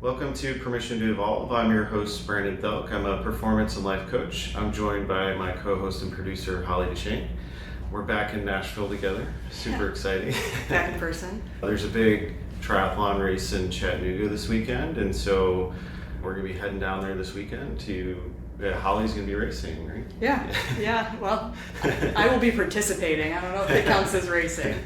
Welcome to Permission to Evolve. I'm your host, Brandon Thielk. I'm a performance and life coach. I'm joined by my co-host and producer, Holly Deschenes. We're back in Nashville together. Super exciting. Back in person. There's a big triathlon race in Chattanooga this weekend, and so we're going to be heading down there this weekend to Holly's going to be racing, right? Yeah. Well, I will be participating. I don't know if it counts as racing.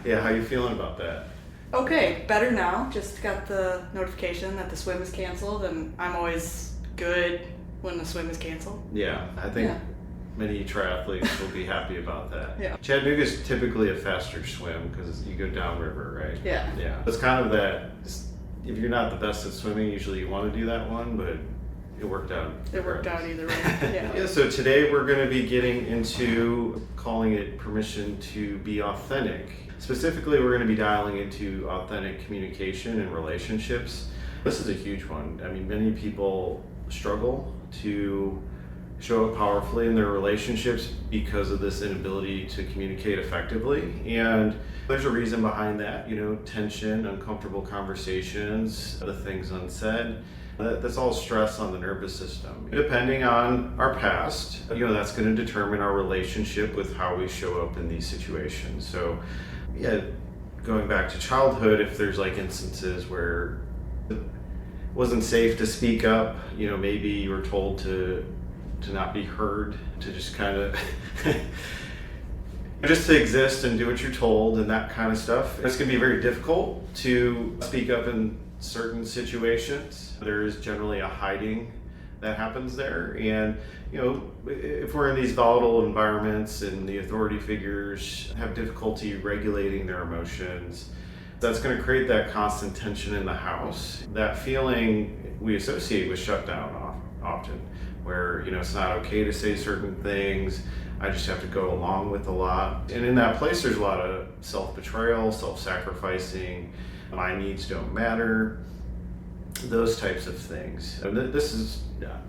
Yeah, how you feeling about that? Okay, better now. Just got the notification that the swim is canceled, and I'm always good when the swim is canceled. Yeah, I think many triathletes will be happy about that. Yeah. Chattanooga is typically a faster swim because you go downriver, right? Yeah. It's kind of that, if you're not the best at swimming, usually you want to do that one, but it worked out. It worked out either way. Yeah, so today we're going to be getting into calling it permission to be authentic. Specifically, we're going to be dialing into authentic communication and relationships. This is a huge one. I mean, many people struggle to show up powerfully in their relationships because of this inability to communicate effectively. And there's a reason behind that, tension, uncomfortable conversations, the things unsaid. That's all stress on the nervous system. Depending on our past, that's going to determine our relationship with how we show up in these situations. So, going back to childhood, if there's instances where it wasn't safe to speak up, maybe you were told to not be heard, to just kind of just to exist and do what you're told and that kind of stuff. It's going to be very difficult to speak up in certain situations. There is generally a hiding that happens there, and if we're in these volatile environments and the authority figures have difficulty regulating their emotions, that's going to create that constant tension in the house. That feeling we associate with shutdown often, where it's not okay to say certain things. I just have to go along with a lot. And in that place, there's a lot of self-betrayal, self-sacrificing, my needs don't matter, those types of things. And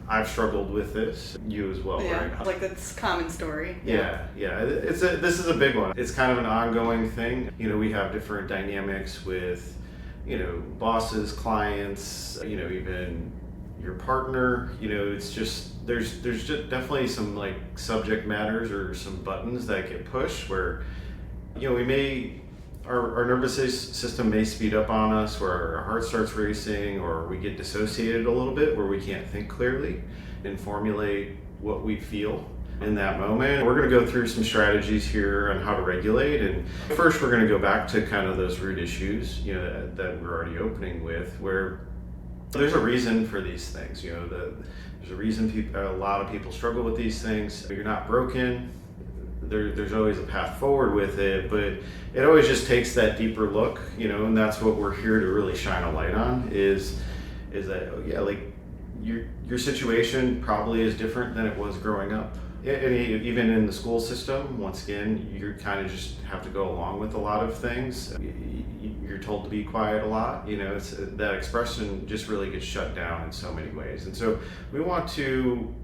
I've struggled with this, you as well, right? That's a common story. Yeah. This is a big one. It's kind of an ongoing thing. We have different dynamics with, bosses, clients, even your partner. It's just, there's just definitely some subject matters or some buttons that get pushed where, we may, our nervous system may speed up on us, where our heart starts racing, or we get dissociated a little bit, where we can't think clearly and formulate what we feel in that moment. We're going to go through some strategies here on how to regulate. And first, we're going to go back to kind of those root issues, that we're already opening with, where there's a reason for these things. There's a reason a lot of people struggle with these things. You're not broken. There's always a path forward with it, but it always just takes that deeper look, and that's what we're here to really shine a light on, is that, your situation probably is different than it was growing up. And even in the school system, once again, you kind of just have to go along with a lot of things. You're told to be quiet a lot. That expression just really gets shut down in so many ways. And so we want to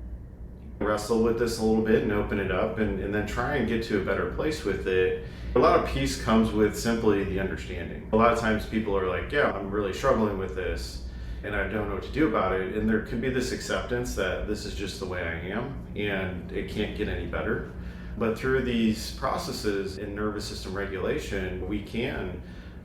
wrestle with this a little bit and open it up and then try and get to a better place with it. A lot of peace comes with simply the understanding. A lot of times people are like, I'm really struggling with this and I don't know what to do about it. And there can be this acceptance that this is just the way I am and it can't get any better. But through these processes in nervous system regulation, we can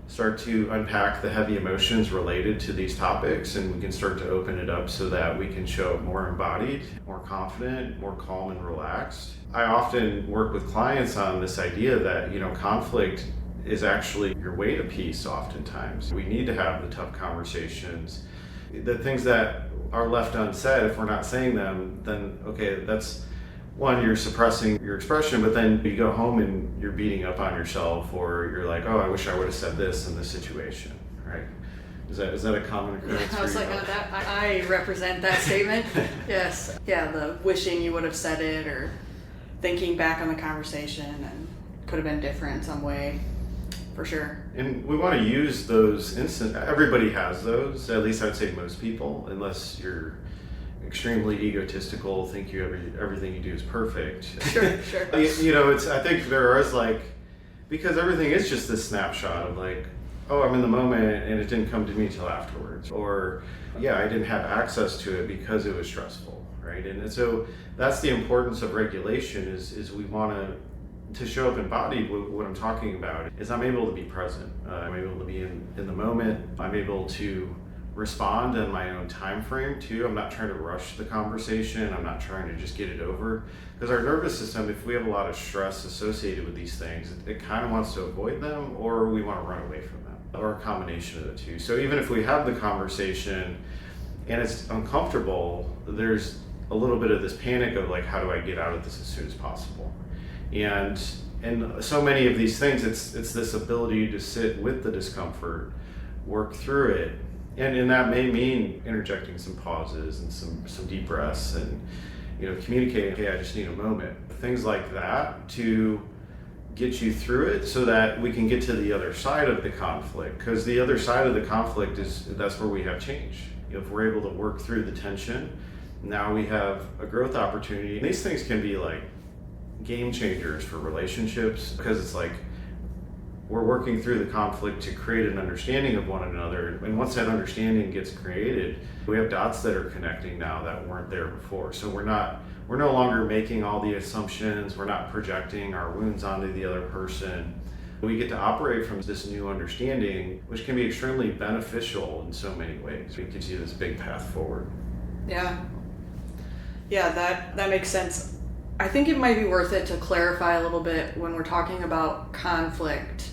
start to unpack the heavy emotions related to these topics, and we can start to open it up so that we can show up more embodied, more confident, more calm and relaxed. I often work with clients on this idea that, conflict is actually your way to peace oftentimes. We need to have the tough conversations. The things that are left unsaid, if we're not saying them, then that's one, you're suppressing your expression, but then you go home and you're beating up on yourself, or you're like, I wish I would have said this in this situation, right? Is that a common occurrence? I was like, I represent that statement. Yes. Yeah, the wishing you would have said it, or thinking back on the conversation and could have been different in some way, for sure. And we want to use those everybody has those, at least I'd say most people, unless you're extremely egotistical, think everything you do is perfect. Sure. I think there is because everything is just this snapshot of oh, I'm in the moment and it didn't come to me till afterwards. Or, yeah, I didn't have access to it because it was stressful, right? And so that's the importance of regulation is we want to show up embodied. What I'm talking about is I'm able to be present. I'm able to be in the moment. I'm able to respond in my own time frame too. I'm not trying to rush the conversation. I'm not trying to just get it over. Because our nervous system, if we have a lot of stress associated with these things, it kind of wants to avoid them, or we want to run away from them, or a combination of the two. So even if we have the conversation and it's uncomfortable, there's a little bit of this panic of like, how do I get out of this as soon as possible? And so many of these things, it's this ability to sit with the discomfort, work through it, and that may mean interjecting some pauses and some deep breaths, and communicating, hey, I just need a moment. Things like that to get you through it so that we can get to the other side of the conflict. Because the other side of the conflict that's where we have change. If we're able to work through the tension, now we have a growth opportunity. And these things can be like game changers for relationships, because it's like we're working through the conflict to create an understanding of one another. And once that understanding gets created, we have dots that are connecting now that weren't there before. So we're no longer making all the assumptions. We're not projecting our wounds onto the other person. We get to operate from this new understanding, which can be extremely beneficial in so many ways. It gives you this big path forward. Yeah, that makes sense. I think it might be worth it to clarify a little bit when we're talking about conflict,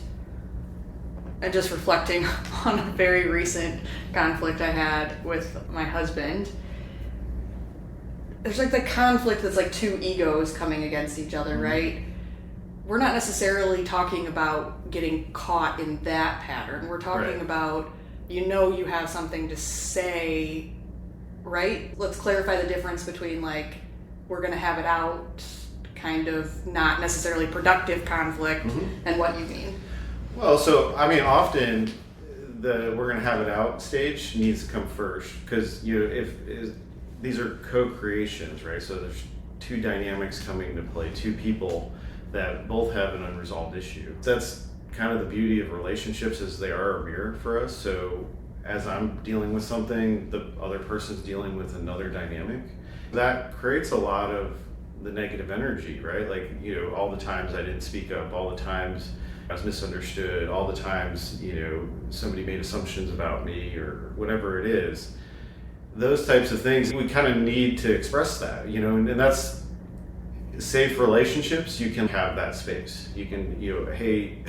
and just reflecting on a very recent conflict I had with my husband. There's like the conflict that's like two egos coming against each other, right? We're not necessarily talking about getting caught in that pattern. We're talking about, you have something to say, right? Let's clarify the difference between like, we're going to have it out, kind of not necessarily productive conflict, and what you mean. Well, so, I mean, often the we're going to have it out stage needs to come first, because these are co-creations, right? So there's two dynamics coming into play, two people that both have an unresolved issue. That's kind of the beauty of relationships, is they are a mirror for us. So as I'm dealing with something, the other person's dealing with another dynamic. That creates a lot of the negative energy, right? Like, all the times I didn't speak up, all the times I was misunderstood, all the times, somebody made assumptions about me or whatever it is. Those types of things, we kind of need to express that, and that's safe relationships. You can have that space. You can, hey,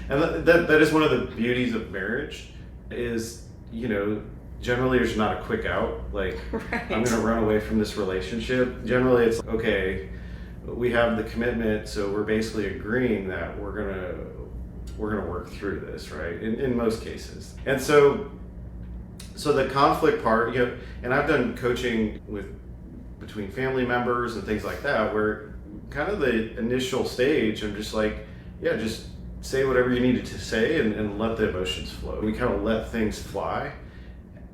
and that is one of the beauties of marriage is, generally there's not a quick out, like, right, I'm going to run away from this relationship. Generally it's, okay, we have the commitment, so we're basically agreeing that we're going to work through this, right? In most cases. And so the conflict part, and I've done coaching between family members and things like that, where kind of the initial stage, I'm just like, just say whatever you needed to say and let the emotions flow. We kind of let things fly.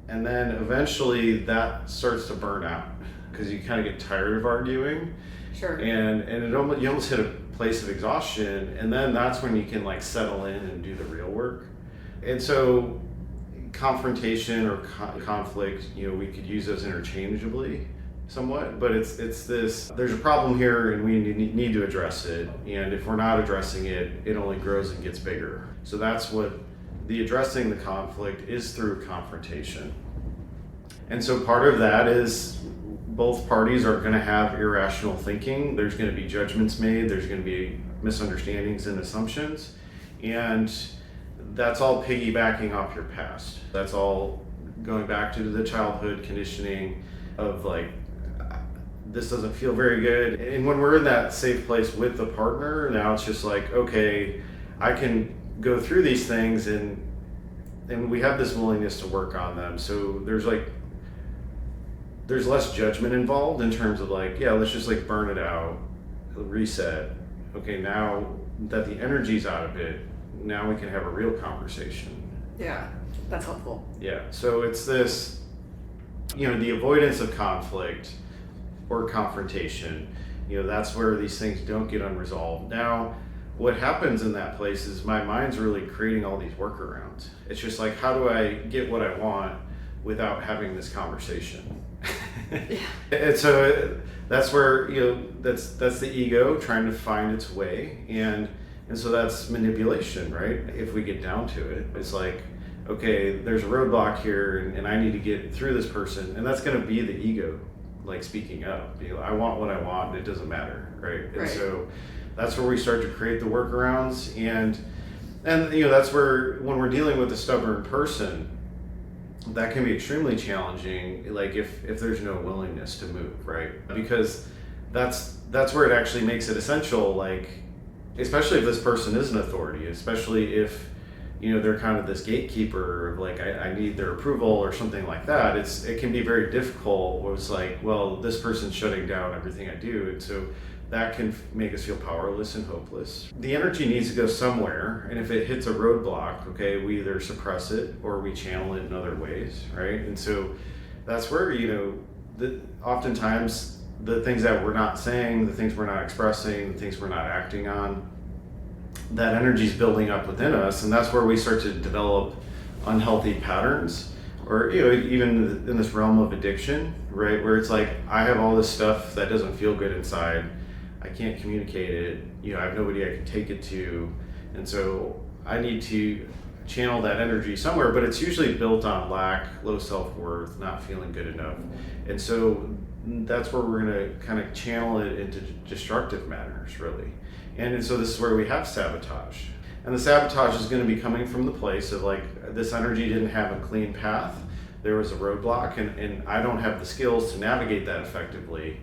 And then eventually that starts to burn out, because you kind of get tired of arguing. Sure. And you almost hit a place of exhaustion, and then that's when you can like settle in and do the real work. And so confrontation or conflict, we could use those interchangeably somewhat, but it's this, there's a problem here and we need to address it. And if we're not addressing it, it only grows and gets bigger. So that's what the addressing the conflict is, through confrontation. And so part of that is both parties are going to have irrational thinking. There's going to be judgments made. There's going to be misunderstandings and assumptions. And that's all piggybacking off your past. That's all going back to the childhood conditioning of like, this doesn't feel very good. And when we're in that safe place with the partner, now it's just like, okay, I can go through these things and we have this willingness to work on them. So there's less judgment involved in terms of like, let's just like burn it out, reset. Okay, now that the energy's out of it, now we can have a real conversation. Yeah, that's helpful. Yeah, so it's this, the avoidance of conflict or confrontation, that's where these things don't get unresolved. Now, what happens in that place is my mind's really creating all these workarounds. It's just like, how do I get what I want without having this conversation? Yeah. And so that's where, that's the ego trying to find its way. And so that's manipulation, right? If we get down to it, it's like, okay, there's a roadblock here and I need to get through this person. And that's going to be the ego, like speaking up. I want what I want and it doesn't matter, right? And so that's where we start to create the workarounds. And that's where, when we're dealing with a stubborn person, that can be extremely challenging, like if there's no willingness to move, right? Because that's where it actually makes it essential, like, especially if this person is an authority, especially if, they're kind of this gatekeeper, like I need their approval or something like that. It can be very difficult where it's like, well, this person's shutting down everything I do. And so that can make us feel powerless and hopeless. The energy needs to go somewhere, and if it hits a roadblock, okay, we either suppress it or we channel it in other ways, right? And so that's where, oftentimes the things that we're not saying, the things we're not expressing, the things we're not acting on, that energy is building up within us, and that's where we start to develop unhealthy patterns, or even in this realm of addiction, right? Where it's like, I have all this stuff that doesn't feel good inside. I can't communicate it. I have nobody I can take it to. And so I need to channel that energy somewhere, but it's usually built on lack, low self-worth, not feeling good enough. And so that's where we're going to kind of channel it into destructive manners, really. And so this is where we have sabotage. And the sabotage is going to be coming from the place of like, this energy didn't have a clean path. There was a roadblock, and I don't have the skills to navigate that effectively.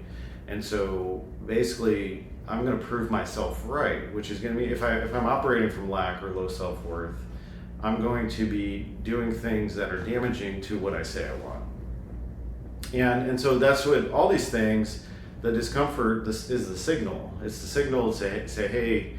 And so basically, I'm going to prove myself right, which is going to be, if I'm operating from lack or low self-worth, I'm going to be doing things that are damaging to what I say I want. And so that's what all these things, the discomfort, this is the signal. It's the signal to say, hey,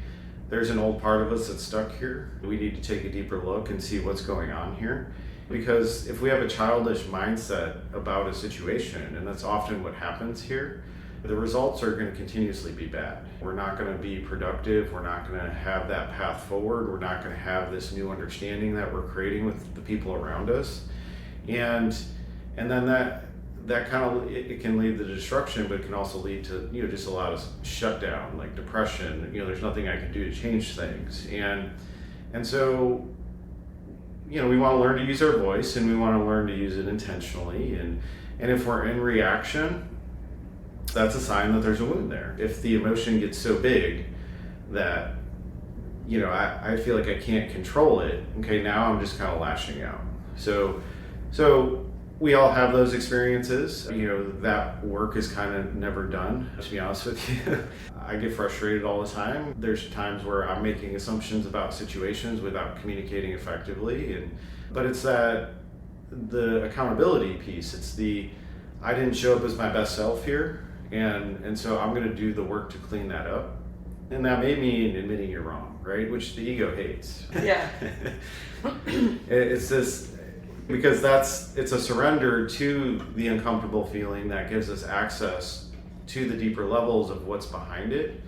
there's an old part of us that's stuck here. We need to take a deeper look and see what's going on here. Because if we have a childish mindset about a situation, and that's often what happens here, the results are going to continuously be bad. We're not going to be productive. We're not going to have that path forward. We're not going to have this new understanding that we're creating with the people around us. And then that kind of, it can lead to destruction, but it can also lead to, just a lot of shutdown, like depression. There's nothing I can do to change things. And so, we want to learn to use our voice, and we want to learn to use it intentionally. And if we're in reaction, that's a sign that there's a wound there. If the emotion gets so big that, I feel like I can't control it, okay, now I'm just kind of lashing out. So we all have those experiences. That work is kind of never done, to be honest with you. I get frustrated all the time. There's times where I'm making assumptions about situations without communicating effectively. But it's the accountability piece. It's I didn't show up as my best self here. And so I'm going to do the work to clean that up. And that may mean admitting you're wrong, right? Which the ego hates. Yeah. It's this, because it's a surrender to the uncomfortable feeling that gives us access to the deeper levels of what's behind it.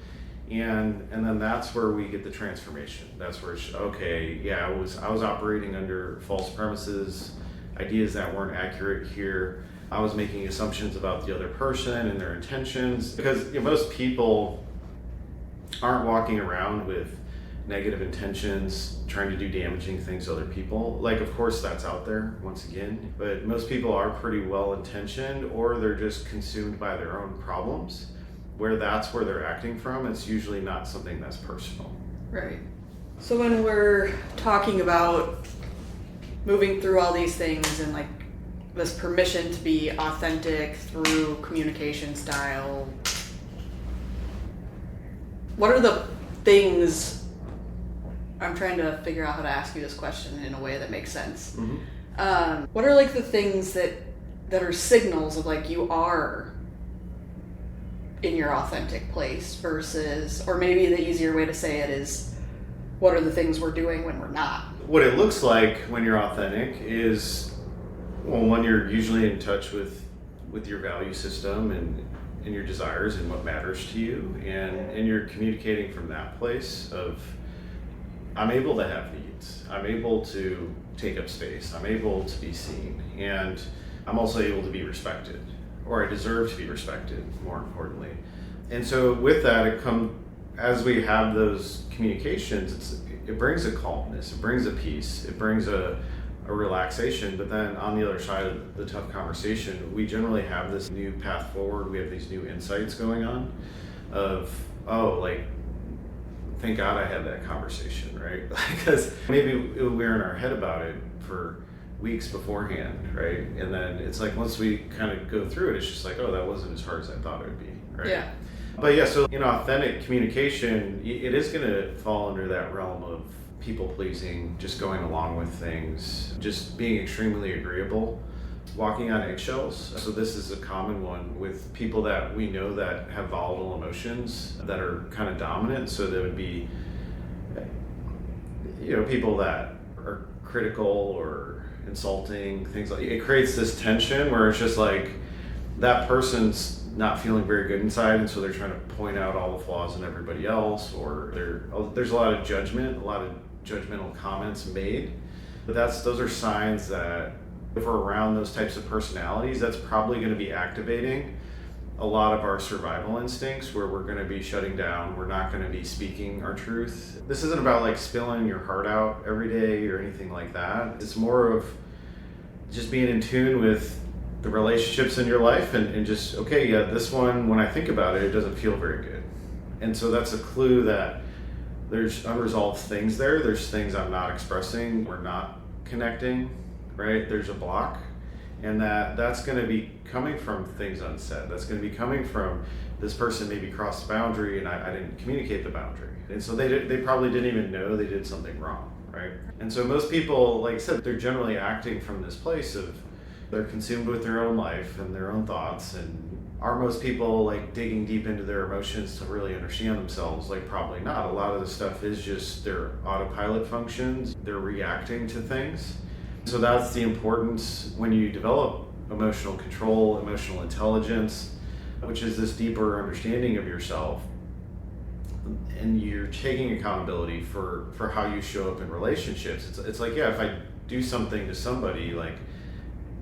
And then that's where we get the transformation. That's where I was operating under false premises, ideas that weren't accurate here. I was making assumptions about the other person and their intentions, because most people aren't walking around with negative intentions, trying to do damaging things to other people. Like, of course that's out there once again, but most people are pretty well intentioned, or they're just consumed by their own problems, where that's where they're acting from. It's usually not something that's personal. Right. So when we're talking about moving through all these things and like this permission to be authentic through communication style, what are the things, I'm trying to figure out how to ask you this question in a way that makes sense. Mm-hmm. What are like the things that are signals of like you are in your authentic place versus, or maybe the easier way to say it is, what are the things we're doing when we're not? What it looks like when you're authentic is, well, when you're usually in touch with your value system and your desires and what matters to you, and you're communicating from that place of, I'm able to have needs, I'm able to take up space, I'm able to be seen, and I'm also able to be respected, or I deserve to be respected, more importantly. And so with that, as we have those communications, it brings a calmness, it brings a peace, it brings a relaxation. But then on the other side of the tough conversation, we generally have this new path forward. We have these new insights going on of, oh, like, thank God I had that conversation, right? Because maybe we were in our head about it for weeks beforehand, right? And then it's like, once we kind of go through it, it's just like, oh, that wasn't as hard as I thought it would be, right? Yeah. But yeah, so authentic communication, it is going to fall under that realm of people pleasing, just going along with things, just being extremely agreeable, walking on eggshells. So this is a common one with people that we know that have volatile emotions that are kind of dominant. So there would be, people that are critical or insulting, things like it creates this tension where it's just like that person's not feeling very good inside, and so they're trying to point out all the flaws in everybody else, or there's a lot of judgment, a lot of judgmental comments made. But those are signs that if we're around those types of personalities, that's probably going to be activating a lot of our survival instincts, where we're going to be shutting down, we're not going to be speaking our truth. This isn't about like spilling your heart out every day or anything like that. It's more of just being in tune with the relationships in your life and just, okay, yeah, this one, when I think about it, it doesn't feel very good. And so that's a clue that there's unresolved things there. There's things I'm not expressing, we're not connecting, right? There's a block. And that's going to be coming from things unsaid. That's going to be coming from this person maybe crossed the boundary and I didn't communicate the boundary. And so they probably didn't even know they did something wrong, right? And so most people, like I said, they're generally acting from this place of they're consumed with their own life and their own thoughts. And are most people like digging deep into their emotions to really understand themselves? Like, probably not. A lot of the stuff is just their autopilot functions. They're reacting to things. So that's the importance when you develop emotional control, emotional intelligence, which is this deeper understanding of yourself. And you're taking accountability for how you show up in relationships. It's like, yeah, if I do something to somebody, like,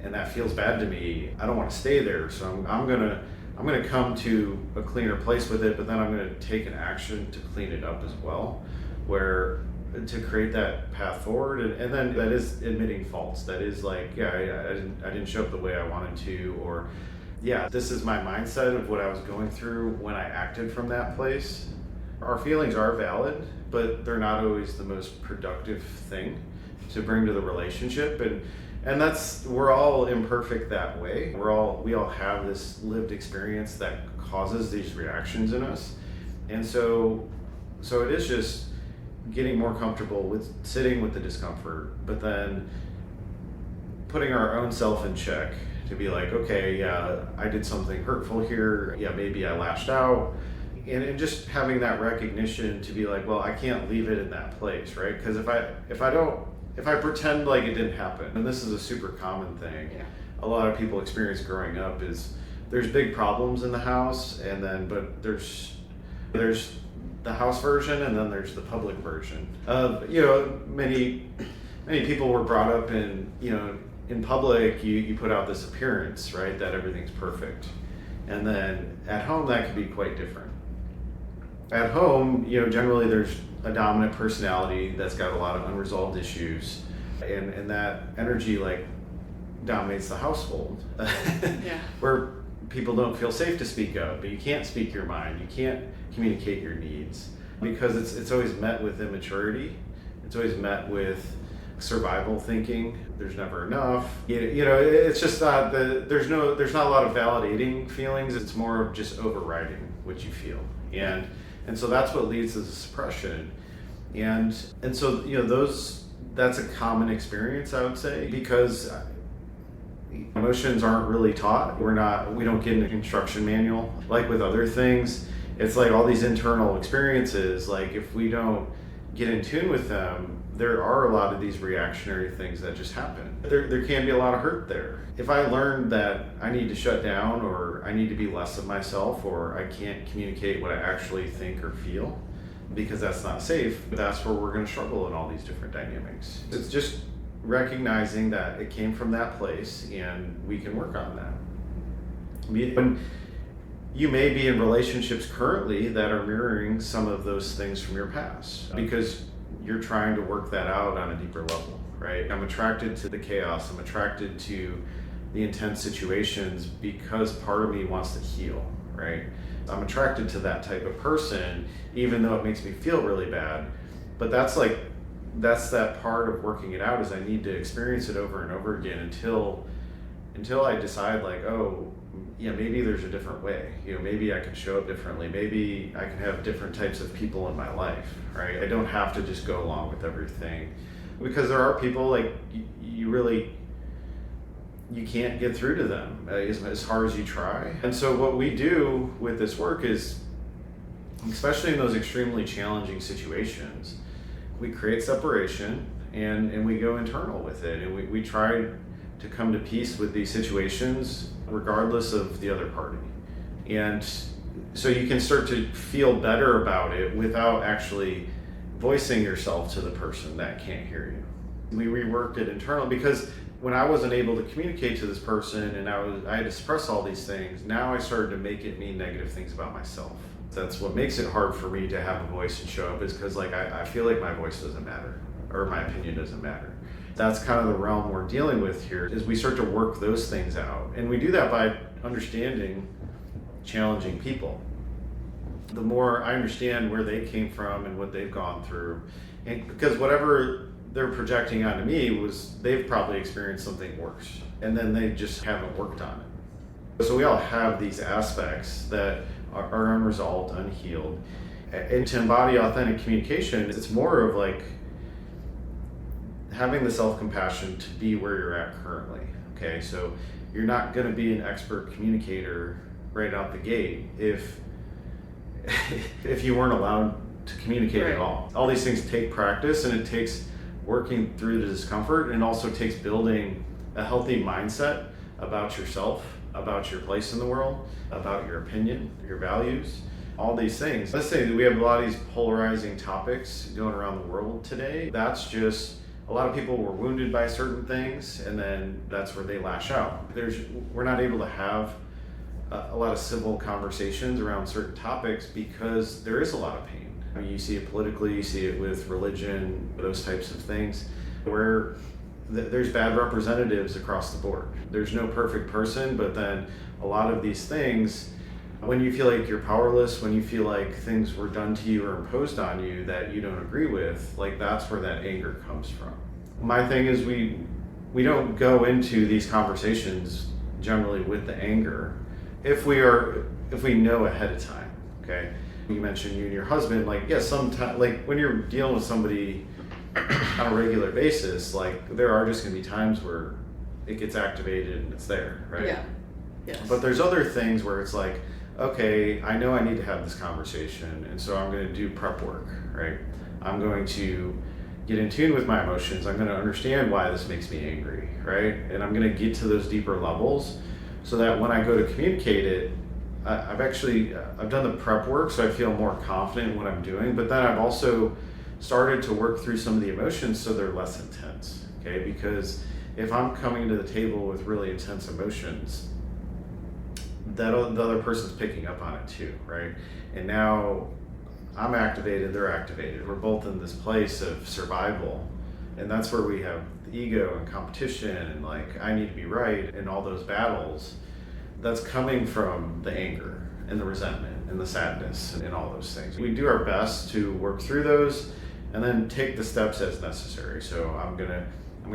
and that feels bad to me, I don't want to stay there. So I'm gonna come to a cleaner place with it, but then I'm gonna take an action to clean it up as well, where to create that path forward. And then that is admitting faults. That is like, yeah, I didn't show up the way I wanted to, or yeah, this is my mindset of what I was going through when I acted from that place. Our feelings are valid, but they're not always the most productive thing to bring to the relationship. And we're all imperfect that way. We all have this lived experience that causes these reactions in us. And so it is just getting more comfortable with sitting with the discomfort, but then putting our own self in check to be like, okay, yeah, I did something hurtful here. Yeah, maybe I lashed out. And just having that recognition to be like, well, I can't leave it in that place, right? Because if I pretend like it didn't happen, and this is a super common thing, yeah, a lot of people experience growing up, is there's big problems in the house, but there's the house version, and then there's the public version of, many people were brought up in, in public, you put out this appearance, right, that everything's perfect. And then at home, that could be quite different. At home, generally there's a dominant personality that's got a lot of unresolved issues, and that energy like dominates the household. Yeah. Where people don't feel safe to speak up, but you can't speak your mind, you can't communicate your needs, because it's always met with immaturity. It's always met with survival thinking. There's never enough. It's just not there's not a lot of validating feelings. It's more of just overriding what you feel, and so that's what leads to the suppression, and so that's a common experience, I would say, because emotions aren't really taught. We don't get an instruction manual like with other things. It's like all these internal experiences. Like if we don't get in tune with them, there are a lot of these reactionary things that just happen. There can be a lot of hurt there. If I learned that I need to shut down, or I need to be less of myself, or I can't communicate what I actually think or feel because that's not safe, that's where we're going to struggle in all these different dynamics. It's just recognizing that it came from that place and we can work on that. When you may be in relationships currently that are mirroring some of those things from your past because you're trying to work that out on a deeper level, right? I'm attracted to the chaos. I'm attracted to the intense situations because part of me wants to heal, right? I'm attracted to that type of person, even though it makes me feel really bad. But that's that part of working it out, is I need to experience it over and over again until I decide, like, oh, yeah, maybe there's a different way. Maybe I can show up differently. Maybe I can have different types of people in my life, right? I don't have to just go along with everything, because there are people, like, you can't get through to them as hard as you try. And so what we do with this work is, especially in those extremely challenging situations, we create separation and we go internal with it, and we try to come to peace with these situations regardless of the other party. And so you can start to feel better about it without actually voicing yourself to the person that can't hear you. We reworked it internally because when I wasn't able to communicate to this person and I had to suppress all these things, now I started to make it mean negative things about myself. That's what makes it hard for me to have a voice and show up, is because, like, I feel like my voice doesn't matter, or my opinion doesn't matter. That's kind of the realm we're dealing with here, is we start to work those things out. And we do that by understanding challenging people. The more I understand where they came from and what they've gone through, and because whatever they're projecting onto me was, they've probably experienced something worse, and then they just haven't worked on it. So we all have these aspects that are unresolved, unhealed. And to embody authentic communication, it's more of like having the self-compassion to be where you're at currently. Okay, so you're not going to be an expert communicator right out the gate if you weren't allowed to communicate at all. All these things take practice, and it takes working through the discomfort, and also takes building a healthy mindset about yourself, about your place in the world, about your opinion, your values, all these things. Let's say that we have a lot of these polarizing topics going around the world today. That's just, a lot of people were wounded by certain things, and then that's where they lash out. We're not able to have a lot of civil conversations around certain topics because there is a lot of pain. I mean, you see it politically, you see it with religion, those types of things, where there's bad representatives across the board. There's no perfect person, but then a lot of these things, when you feel like you're powerless, when you feel like things were done to you or imposed on you that you don't agree with, like, that's where that anger comes from. My thing is we don't go into these conversations generally with the anger if we know ahead of time, okay? You mentioned you and your husband, like, yeah, sometimes, like, when you're dealing with somebody on a regular basis, like, there are just going to be times where it gets activated and it's there, right? Yeah. Yes. But there's other things where it's like, okay, I know I need to have this conversation, and so I'm going to do prep work, right? I'm going to get in tune with my emotions. I'm going to understand why this makes me angry, right? And I'm going to get to those deeper levels so that when I go to communicate it, I've done the prep work, so I feel more confident in what I'm doing, but then I've also started to work through some of the emotions so they're less intense, okay? Because if I'm coming to the table with really intense emotions, the other person's picking up on it too, right? And now I'm activated, they're activated. We're both in this place of survival, and that's where we have the ego and competition and, like, I need to be right, and all those battles. That's coming from the anger and the resentment and the sadness and all those things. We do our best to work through those and then take the steps as necessary. So I'm gonna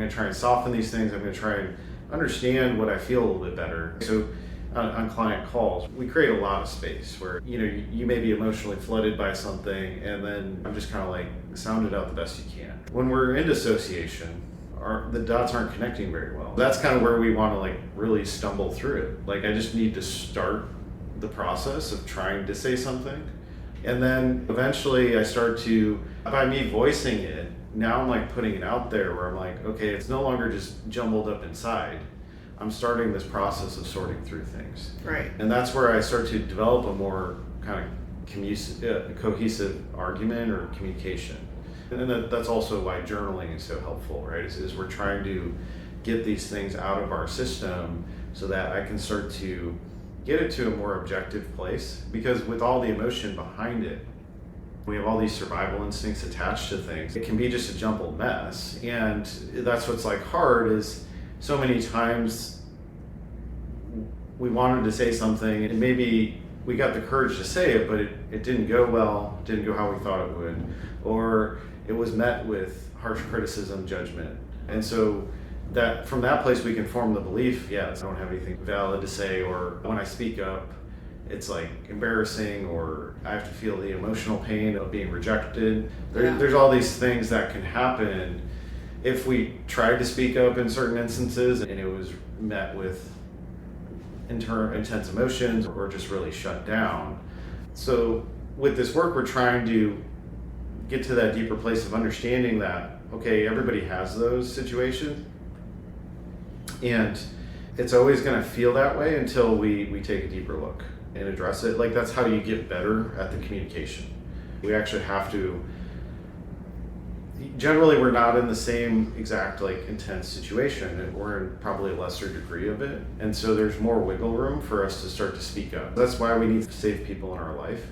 try and soften these things. I'm gonna try and understand what I feel a little bit better. So on client calls, we create a lot of space where, you may be emotionally flooded by something, and then I'm just kind of like, sound it out the best you can. When we're in dissociation, the dots aren't connecting very well. That's kind of where we want to, like, really stumble through it. Like, I just need to start the process of trying to say something, And then eventually I start to, by me voicing it, now I'm like putting it out there where I'm like, okay, it's no longer just jumbled up inside. I'm starting this process of sorting through things. Right. And that's where I start to develop a more kind of cohesive argument or communication. And then that's also why journaling is so helpful, right? Is we're trying to get these things out of our system so that I can start to get it to a more objective place. Because with all the emotion behind it, we have all these survival instincts attached to things. It can be just a jumbled mess. And that's what's like hard is so many times we wanted to say something and maybe we got the courage to say it, but it didn't go well, didn't go how we thought it would, or it was met with harsh criticism, judgment. And so that from that place we can form the belief, I don't have anything valid to say, or when I speak up, it's like embarrassing, or I have to feel the emotional pain of being rejected. There's all these things that can happen if we tried to speak up in certain instances and it was met with intense emotions or just really shut down. So with this work, we're trying to get to that deeper place of understanding that, okay, everybody has those situations and it's always going to feel that way until we take a deeper look and address it. Like that's how you get better at the communication. We actually have to, generally we're not in the same exact like intense situation. We're in probably a lesser degree of it. And so there's more wiggle room for us to start to speak up. That's why we need safe people in our life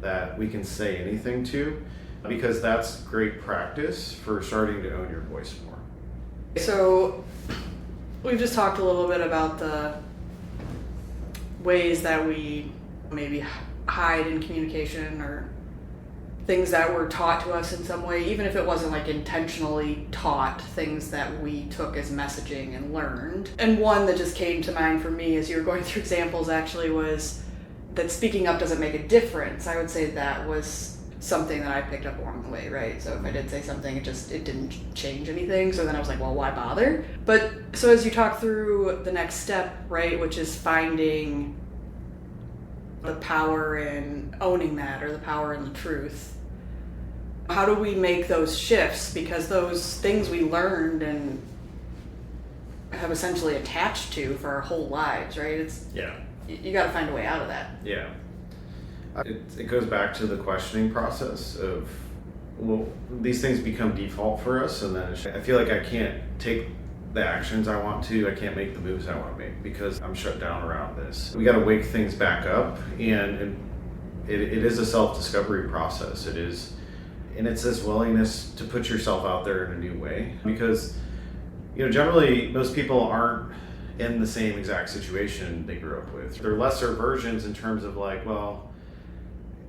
that we can say anything to, because that's great practice for starting to own your voice more. So we've just talked a little bit about the ways that we maybe hide in communication or things that were taught to us in some way, even if it wasn't like intentionally taught, things that we took as messaging and learned. And one that just came to mind for me as you were going through examples actually was that speaking up doesn't make a difference. I would say that was something that I picked up along the way, right? So if I did say something, it didn't change anything. So then I was like, well, why bother? But so as you talk through the next step, right, which is finding the power in owning that, or the power in the truth, how do we make those shifts? Because those things we learned and have essentially attached to for our whole lives, right? You got to find a way out of that. Yeah. It goes back to the questioning process of, well, these things become default for us, and then I feel like I can't take the actions I want to, I can't make the moves I want to make because I'm shut down around this. We got to wake things back up, and it is a self-discovery process. It is, and it's this willingness to put yourself out there in a new way, because generally most people aren't in the same exact situation they grew up with. They're lesser versions in terms of like, well,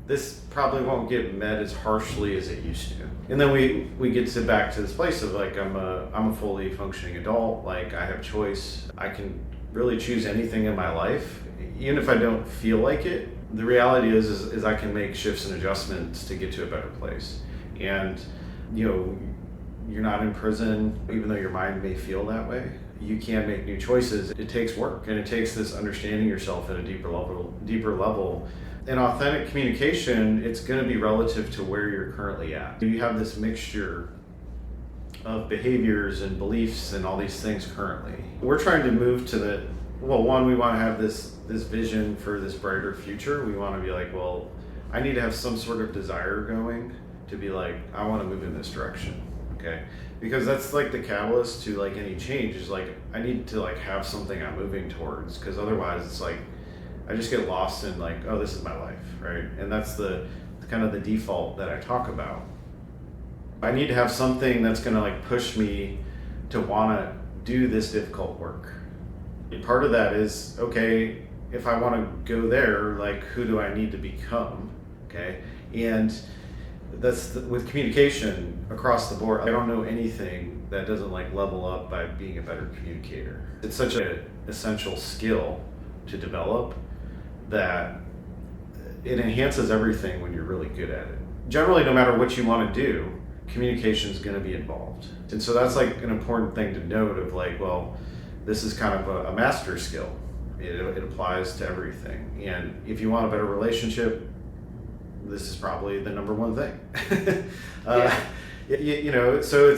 this probably won't get met as harshly as it used to. And then we get back to this place of like, I'm a fully functioning adult, like I have choice. I can really choose anything in my life, even if I don't feel like it. The reality is I can make shifts and adjustments to get to a better place. And you're not in prison, even though your mind may feel that way. You can make new choices. It takes work, and it takes this understanding yourself at a deeper level. In authentic communication, it's going to be relative to where you're currently at. You have this mixture of behaviors and beliefs and all these things currently. We're trying to move to one, we want to have this vision for this brighter future. We want to be like, well, I need to have some sort of desire going to be like, I want to move in this direction, okay? Because that's like the catalyst to like any change is like, I need to like have something I'm moving towards, because otherwise it's like, I just get lost in like, oh, this is my life, right? And that's the kind of the default that I talk about. I need to have something that's gonna like push me to wanna do this difficult work. And part of that is, okay, if I wanna go there, like who do I need to become, okay? And that's with communication across the board. I don't know anything that doesn't like level up by being a better communicator. It's such an essential skill to develop that it enhances everything when you're really good at it. Generally, no matter what you want to do, communication is going to be involved. And so that's like an important thing to note of like, well, this is kind of a master skill. It applies to everything. And if you want a better relationship, this is probably the number one thing. Yeah. So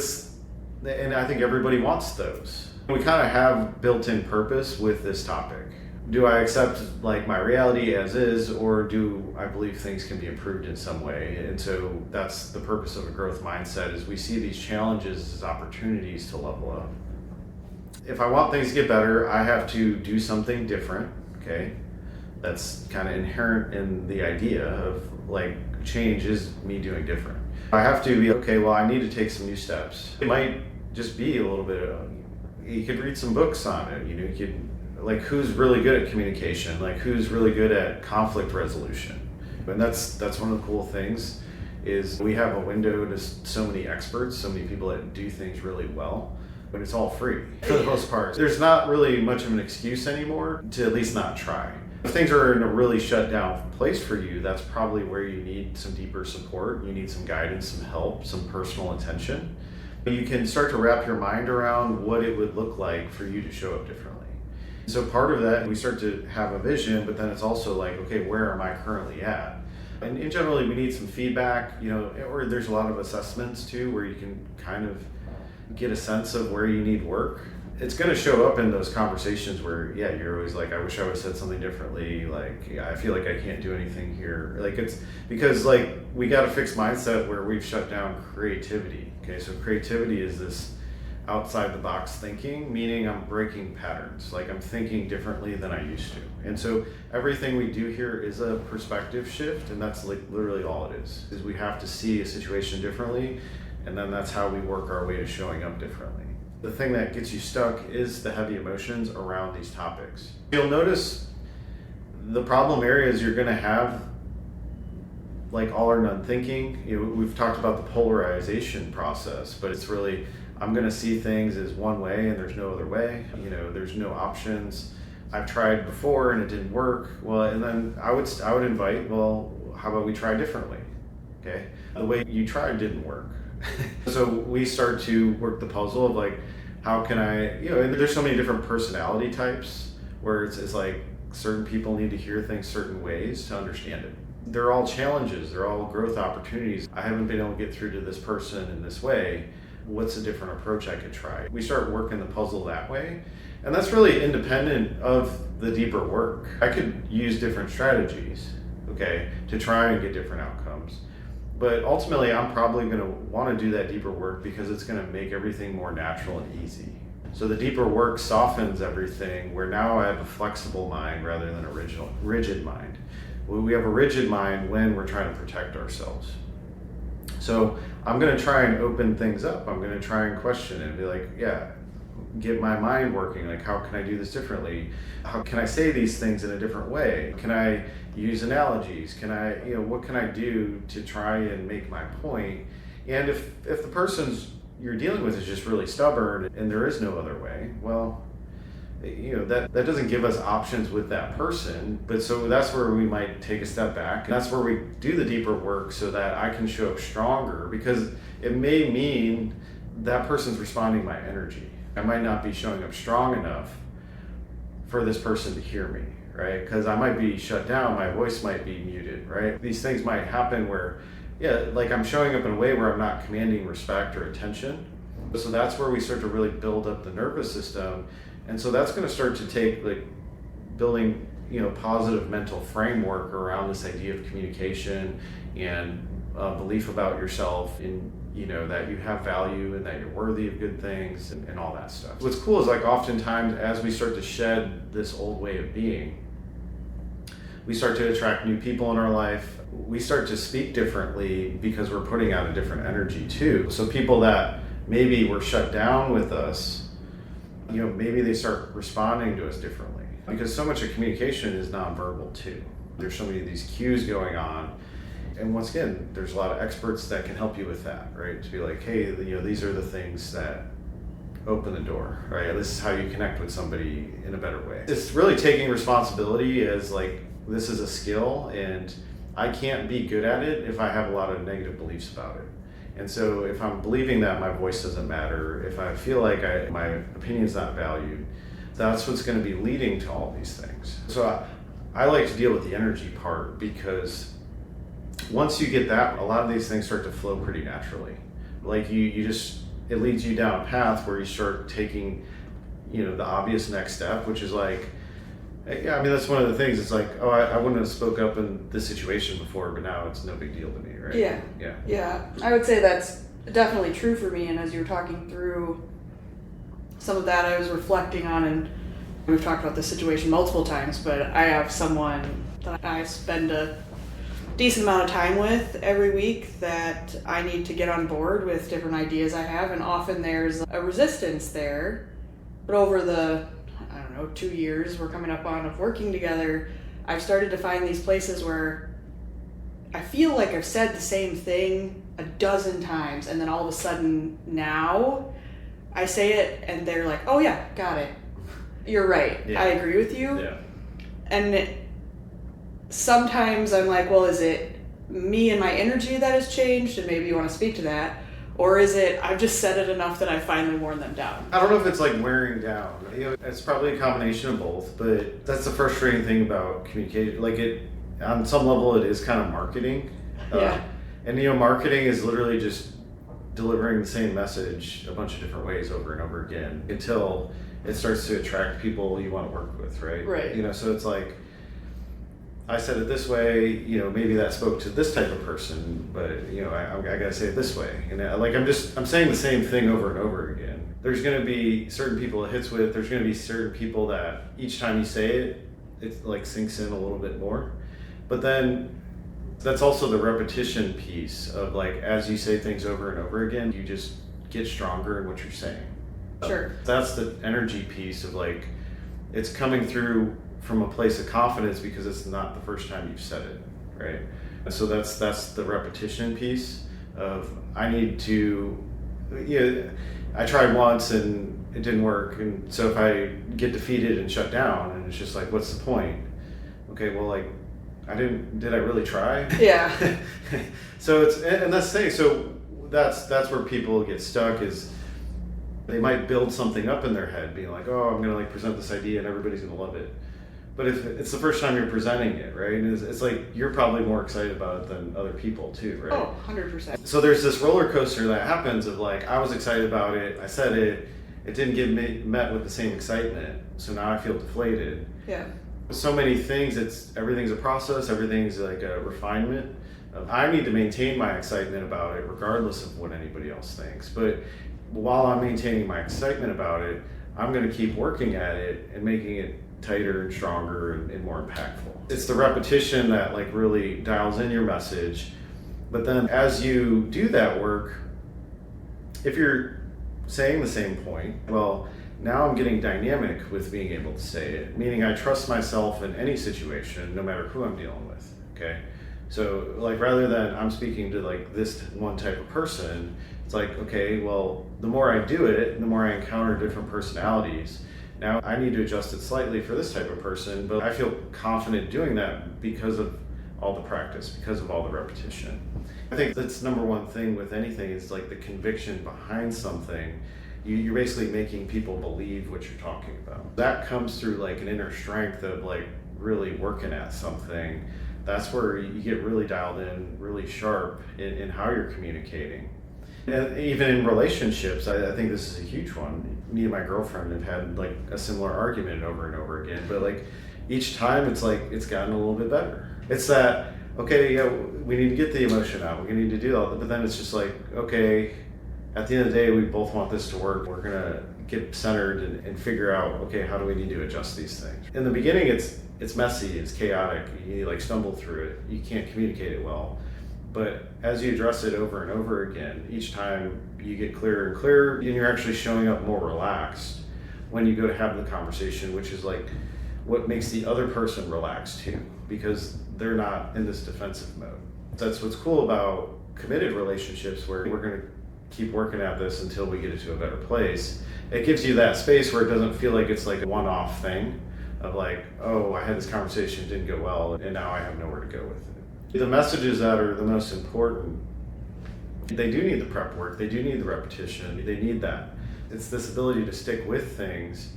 and I think everybody wants those. We kind of have built-in purpose with this topic. Do I accept like my reality as is, or do I believe things can be improved in some way? And so that's the purpose of a growth mindset, is we see these challenges as opportunities to level up. If I want things to get better, I have to do something different, okay? That's kind of inherent in the idea of like change is me doing different. I have to be, okay, well, I need to take some new steps. It might just be a little bit of, you could read some books on it, you could, like, who's really good at communication, like who's really good at conflict resolution. And that's one of the cool things, is we have a window to so many experts, so many people that do things really well, but it's all free for the most part. There's not really much of an excuse anymore to at least not try. If things are in a really shut down place for you, that's probably where you need some deeper support. You need some guidance, some help, some personal attention. You can start to wrap your mind around what it would look like for you to show up differently. So part of that, we start to have a vision, but then it's also like, okay, where am I currently at? And generally we need some feedback, or there's a lot of assessments too, where you can kind of get a sense of where you need work. It's going to show up in those conversations where, you're always like, I wish I would have said something differently. Like, I feel like I can't do anything here. Like, it's because like we got a fixed mindset where we've shut down creativity. Okay, so creativity is this outside the box thinking, meaning I'm breaking patterns. Like, I'm thinking differently than I used to. And so everything we do here is a perspective shift, and that's like literally all it is we have to see a situation differently, and then that's how we work our way to showing up differently. The thing that gets you stuck is the heavy emotions around these topics. You'll notice the problem areas you're going to have, like all or none thinking. We've talked about the polarization process, but it's really, I'm going to see things as one way and there's no other way. There's no options. I've tried before and it didn't work. Well, and then I would invite, well, how about we try differently? Okay, the way you tried didn't work. So we start to work the puzzle of like, how can I, and there's so many different personality types where it's like certain people need to hear things certain ways to understand it. They're all challenges, they're all growth opportunities. I haven't been able to get through to this person in this way. What's a different approach I could try? We start working the puzzle that way. And that's really independent of the deeper work. I could use different strategies, okay, to try and get different outcomes. But ultimately, I'm probably going to want to do that deeper work because it's going to make everything more natural and easy. So the deeper work softens everything, where now I have a flexible mind rather than a rigid mind. We have a rigid mind when we're trying to protect ourselves. So I'm going to try and open things up. I'm going to try and question it and be like, get my mind working. Like, how can I do this differently? How can I say these things in a different way? Can I use analogies? Can I, what can I do to try and make my point? And if the person's you're dealing with is just really stubborn and there is no other way, well, that doesn't give us options with that person. But so that's where we might take a step back. And that's where we do the deeper work so that I can show up stronger, because it may mean that person's responding to my energy. I might not be showing up strong enough for this person to hear me, right? Because I might be shut down, my voice might be muted, right? These things might happen where, like I'm showing up in a way where I'm not commanding respect or attention. So that's where we start to really build up the nervous system. And so that's going to start to take like building, positive mental framework around this idea of communication and belief about yourself, in that you have value and that you're worthy of good things and all that stuff. What's cool is like oftentimes as we start to shed this old way of being, we start to attract new people in our life. We start to speak differently because we're putting out a different energy too. So people that maybe were shut down with us, maybe they start responding to us differently, because so much of communication is nonverbal too. There's so many of these cues going on. And once again, there's a lot of experts that can help you with that, right? To be like, hey, these are the things that open the door, right? This is how you connect with somebody in a better way. It's really taking responsibility as like, this is a skill and I can't be good at it if I have a lot of negative beliefs about it. And so if I'm believing that my voice doesn't matter, if I feel like my opinion's not valued, that's what's going to be leading to all these things. So I like to deal with the energy part, because once you get that, a lot of these things start to flow pretty naturally. Like you just, it leads you down a path where you start taking, the obvious next step, which is like, yeah, I mean, that's one of the things. It's like, oh, I wouldn't have spoke up in this situation before, but now it's no big deal to me, right? Yeah. I would say that's definitely true for me. And as you were talking through some of that, I was reflecting on, and we've talked about this situation multiple times, but I have someone that I spend a decent amount of time with every week that I need to get on board with different ideas I have, and often there's a resistance there. But over the 2 years we're coming up on of working together, I've started to find these places where I feel like I've said the same thing a dozen times, and then all of a sudden now I say it and they're like, oh yeah, got it. You're right. Yeah. I agree with you. Yeah. And sometimes I'm like, well, is it me and my energy that has changed, and maybe you want to speak to that? Or is it I've just said it enough that I finally worn them down? I don't know if it's like wearing down. It's probably a combination of both, but that's the frustrating thing about communication. Like on some level, it is kind of marketing. Yeah. And marketing is literally just delivering the same message a bunch of different ways over and over again until it starts to attract people you want to work with, right? Right. So it's like, I said it this way, maybe that spoke to this type of person, but I gotta say it this way. And I'm saying the same thing over and over again. There's gonna be certain people it hits with, there's gonna be certain people that each time you say it like sinks in a little bit more. But then that's also the repetition piece of like, as you say things over and over again, you just get stronger in what you're saying. Sure. That's the energy piece of like, it's coming through from a place of confidence because it's not the first time you've said it, right? And so that's the repetition piece of I need to, I tried once and it didn't work, and so if I get defeated and shut down, and it's just like, what's the point? Okay, well, like, did I really try? Yeah. So and that's the thing. So that's where people get stuck, is they might build something up in their head, being like, oh, I'm gonna like present this idea and everybody's gonna love it. But if it's the first time you're presenting it, right? And it's like you're probably more excited about it than other people too, right? Oh, 100%. So there's this roller coaster that happens of like, I was excited about it, I said it didn't get met with the same excitement, so now I feel deflated. Yeah. So many things, everything's a process, everything's like a refinement. I need to maintain my excitement about it regardless of what anybody else thinks. But while I'm maintaining my excitement about it, I'm going to keep working at it and making it tighter and stronger and more impactful. It's the repetition that like really dials in your message. But then as you do that work, if you're saying the same point, well, now I'm getting dynamic with being able to say it, meaning I trust myself in any situation, no matter who I'm dealing with, okay? So like, rather than I'm speaking to like this one type of person, it's like, okay, well, the more I do it, the more I encounter different personalities. Now I need to adjust it slightly for this type of person, but I feel confident doing that because of all the practice, because of all the repetition. I think that's number one thing with anything is like the conviction behind something. You're basically making people believe what you're talking about. That comes through like an inner strength of like really working at something. That's where you get really dialed in, really sharp in how you're communicating. And even in relationships, I think this is a huge one. Me and my girlfriend have had like a similar argument over and over again, but like each time it's like it's gotten a little bit better. It's that, okay, yeah, we need to get the emotion out, we need to do that, but then it's just like, okay, at the end of the day, we both want this to work. We're gonna get centered and figure out, okay, how do we need to adjust these things? In the beginning, it's messy, it's chaotic, you like stumble through it, you can't communicate it well. But as you address it over and over again, each time you get clearer and clearer, and you're actually showing up more relaxed when you go to have the conversation, which is like what makes the other person relaxed too, because they're not in this defensive mode. That's what's cool about committed relationships, where we're gonna keep working at this until we get it to a better place. It gives you that space where it doesn't feel like it's like a one-off thing of like, oh, I had this conversation, it didn't go well, and now I have nowhere to go with it. The messages that are the most important, they do need the prep work, they do need the repetition, they need that. It's this ability to stick with things.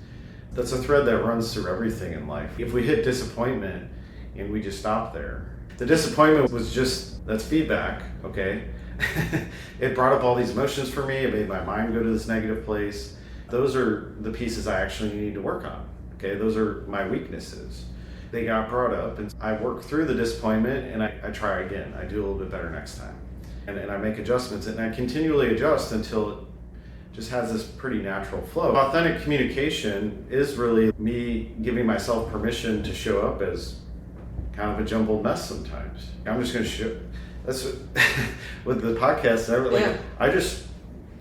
That's a thread that runs through everything in life. If we hit disappointment and we just stop there, The disappointment was just, that's feedback, okay? It brought up all these emotions for me. It made my mind go to this negative place. Those are the pieces I actually need to work on, okay? Those are my weaknesses. They got brought up, and I work through the disappointment, and I try again. I do a little bit better next time. And I make adjustments, and I continually adjust until it just has this pretty natural flow. Authentic communication is really me giving myself permission to show up as kind of a jumbled mess sometimes. I'm just going to show. That's what, with the podcast. I just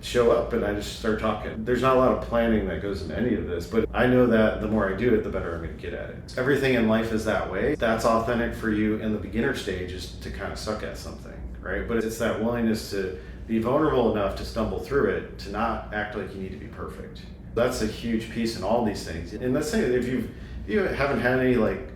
show up and I just start talking. There's not a lot of planning that goes into any of this, but I know that the more I do it, the better I'm going to get at it. Everything in life is that way. That's authentic for you in the beginner stage, is to kind of suck at something, right? But it's that willingness to be vulnerable enough to stumble through it, to not act like you need to be perfect. That's a huge piece in all these things. And let's say if you haven't had any like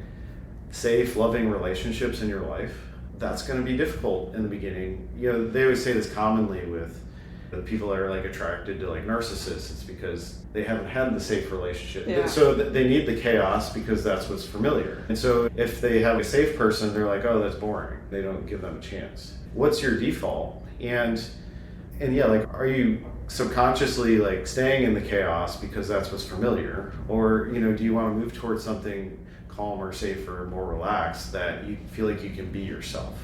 safe, loving relationships in your life, that's going to be difficult in the beginning. You know, they always say this commonly with the people that are like attracted to like narcissists. It's because they haven't had the safe relationship. Yeah. So they need the chaos because that's what's familiar. And so if they have a safe person, they're like, oh, that's boring. They don't give them a chance. What's your default? And yeah, like, are you subconsciously like staying in the chaos because that's what's familiar? Or, you know, do you want to move towards something calmer, safer, more relaxed, that you feel like you can be yourself?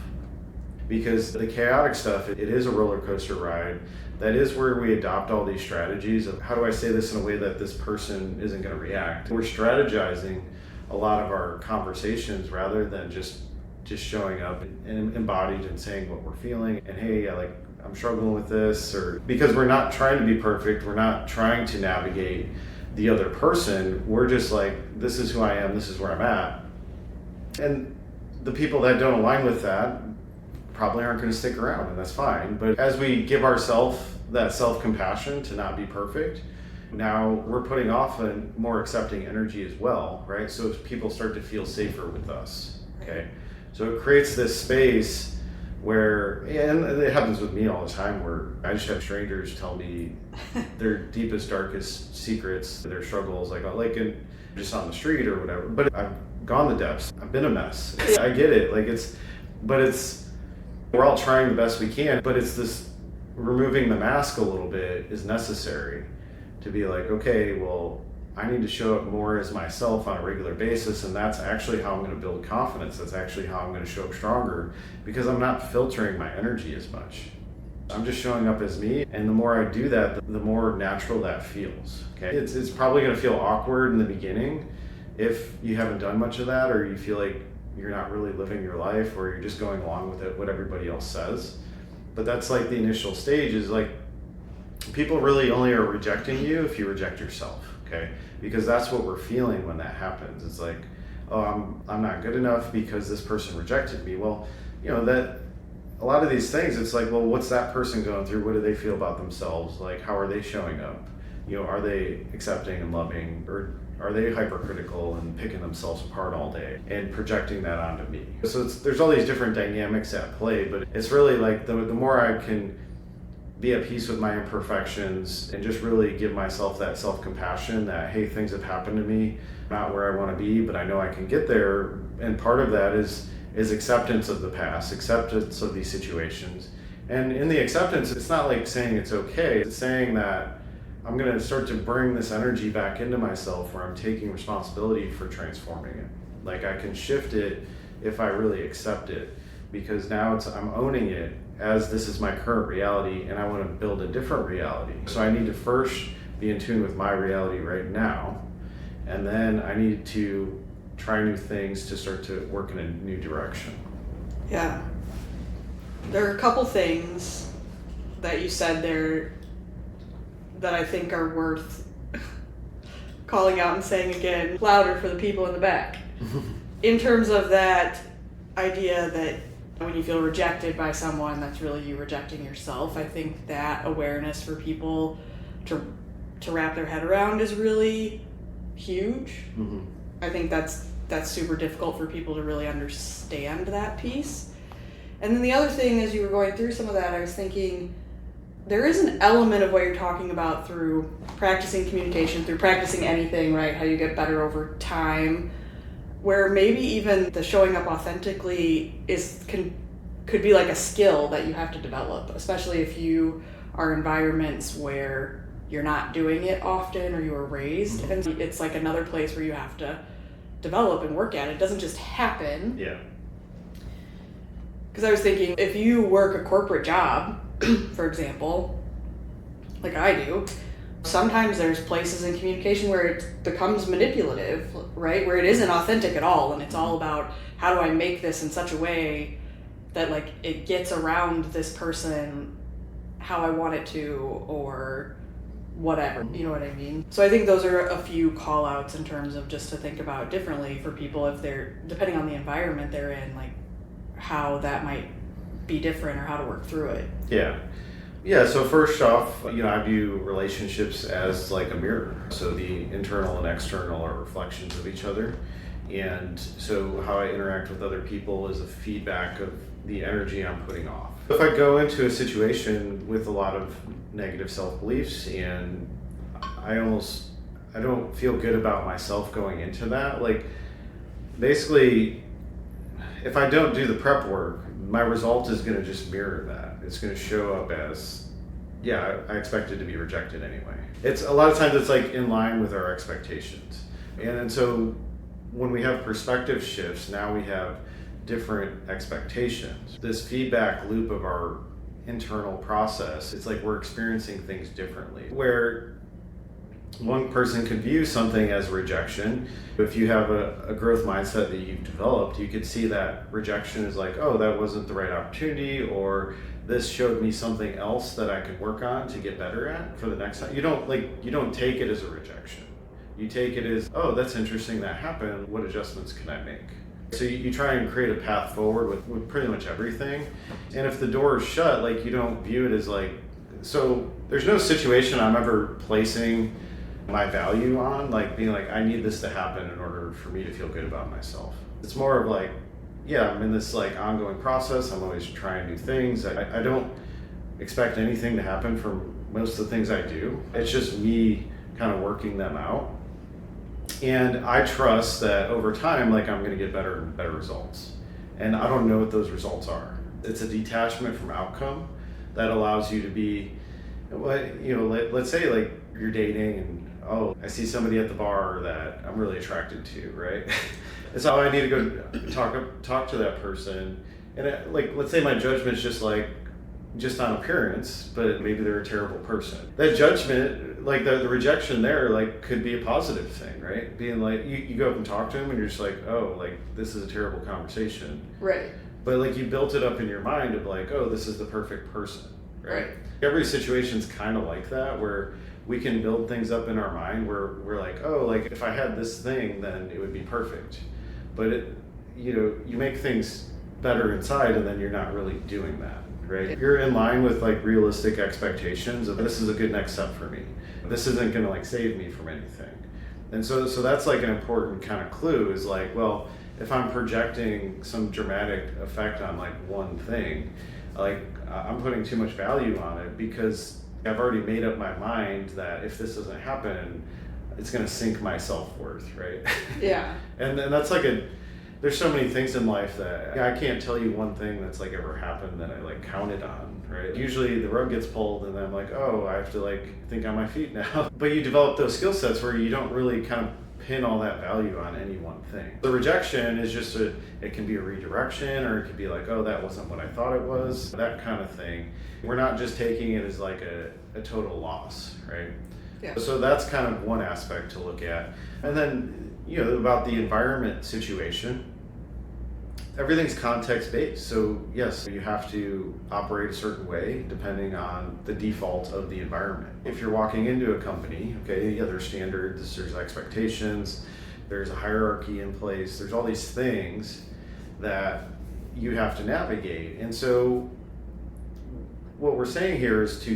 Because the chaotic stuff, it is a roller coaster ride. That is where we adopt all these strategies of how do I say this in a way that this person isn't going to react. We're strategizing a lot of our conversations rather than just showing up and embodied and saying what we're feeling. And hey, I'm struggling with this, or because we're not trying to be perfect, we're not trying to navigate the other person. We're just like, this is who I am, this is where I'm at. And the people that don't align with that probably aren't going to stick around, and that's fine. But as we give ourselves that self-compassion to not be perfect, now we're putting off a more accepting energy as well, right? So people start to feel safer with us, okay? So it creates this space where, and it happens with me all the time, where I just have strangers tell me their deepest, darkest secrets, their struggles, like just on the street or whatever. But I've gone the depths. I've been a mess. I get it. We're all trying the best we can, but it's this removing the mask a little bit is necessary to be like, okay, well, I need to show up more as myself on a regular basis, and that's actually how I'm going to build confidence. That's actually how I'm going to show up stronger, because I'm not filtering my energy as much. I'm just showing up as me, and the more I do that, the more natural that feels. Okay, it's probably going to feel awkward in the beginning if you haven't done much of that, or you feel like you're not really living your life, or you're just going along with it, what everybody else says. But that's like the initial stage. Is like, people really only are rejecting you if you reject yourself. Okay, because that's what we're feeling when that happens. It's like, oh, I'm not good enough because this person rejected me. Well, you know, that a lot of these things, it's like, well, what's that person going through? What do they feel about themselves? Like, how are they showing up? You know, are they accepting and loving, or are they hypercritical and picking themselves apart all day and projecting that onto me? So there's all these different dynamics at play, but it's really like the more I can be at peace with my imperfections and just really give myself that self-compassion that, hey, things have happened to me, not where I want to be, but I know I can get there. And part of that is acceptance of the past, acceptance of these situations. And in the acceptance, it's not like saying it's okay. It's saying that I'm going to start to bring this energy back into myself, where I'm taking responsibility for transforming it. Like, I can shift it if I really accept it, because now I'm owning it as this is my current reality, and I want to build a different reality. So I need to first be in tune with my reality right now, and then I need to try new things to start to work in a new direction. Yeah. There are a couple things that you said there that I think are worth calling out and saying again louder for the people in the back. In terms of that idea that when you feel rejected by someone, that's really you rejecting yourself. I think that awareness for people to wrap their head around is really huge. Mm-hmm. I think that's super difficult for people to really understand that piece. And then the other thing, as you were going through some of that, I was thinking there is an element of what you're talking about through practicing communication, through practicing anything, right? How you get better over time. where maybe even the showing up authentically could be like a skill that you have to develop, especially if you are environments where you're not doing it often or you were raised. And it's like another place where you have to develop and work at it. It doesn't just happen. Yeah. Because I was thinking, if you work a corporate job, for example, like I do, sometimes there's places in communication where it becomes manipulative, right? Where it isn't authentic at all, and it's all about how do I make this in such a way that like it gets around this person how I want it to, or whatever, you know what I mean? So I think those are a few call outs in terms of just to think about differently for people if they're, depending on the environment they're in, like how that might be different or how to work through it. Yeah, so first off, I view relationships as like a mirror. So the internal and external are reflections of each other. And so how I interact with other people is a feedback of the energy I'm putting off. If I go into a situation with a lot of negative self-beliefs and I don't feel good about myself going into that, like basically if I don't do the prep work, my result is going to just mirror that. It's going to show up as, I expected to be rejected anyway. It's a lot of times it's like in line with our expectations. And so when we have perspective shifts, now we have different expectations. This feedback loop of our internal process, it's like we're experiencing things differently. Where one person could view something as rejection. If you have a growth mindset that you've developed, you could see that rejection is like, oh, that wasn't the right opportunity, or this showed me something else that I could work on to get better at for the next time. You don't take it as a rejection. You take it as, oh, that's interesting that happened. What adjustments can I make? So you try and create a path forward with pretty much everything. And if the door is shut, like you don't view it as like, so there's no situation I'm ever placing my value on, like being like, I need this to happen in order for me to feel good about myself. It's more of like, I'm in this like ongoing process. I'm always trying new things. I don't expect anything to happen from most of the things I do. It's just me kind of working them out. And I trust that over time, like I'm going to get better and better results. And I don't know what those results are. It's a detachment from outcome that allows you to be, let's say like you're dating and, oh, I see somebody at the bar that I'm really attracted to, right? And so I need to go talk to that person. And let's say my judgment's just on appearance, but maybe they're a terrible person. That judgment, like the rejection there, like could be a positive thing, right? Being like, you go up and talk to them and you're just like, oh, like this is a terrible conversation. Right. But like you built it up in your mind of like, oh, this is the perfect person, right? Every situation's kind of like that, where we can build things up in our mind where we're like, oh, like if I had this thing, then it would be perfect. But you make things better inside and then you're not really doing that. Right? You're in line with like realistic expectations of this is a good next step for me. This isn't going to like save me from anything. And so that's like an important kind of clue is like, well, if I'm projecting some dramatic effect on like one thing, like I'm putting too much value on it because I've already made up my mind that if this doesn't happen, it's going to sink my self-worth, right? Yeah. And that's like there's so many things in life that I can't tell you one thing that's like ever happened that I like counted on, right? Usually the rug gets pulled and I'm like, oh, I have to like think on my feet now. But you develop those skill sets where you don't really kind of pin all that value on any one thing. The rejection is just it can be a redirection, or it could be like, oh, that wasn't what I thought it was, that kind of thing. We're not just taking it as like a total loss, right? Yeah. So that's kind of one aspect to look at. And then, about the environment situation, everything's context-based. So yes, you have to operate a certain way depending on the default of the environment. If you're walking into a company, there's standards, there's expectations, there's a hierarchy in place, there's all these things that you have to navigate. And so what we're saying here is to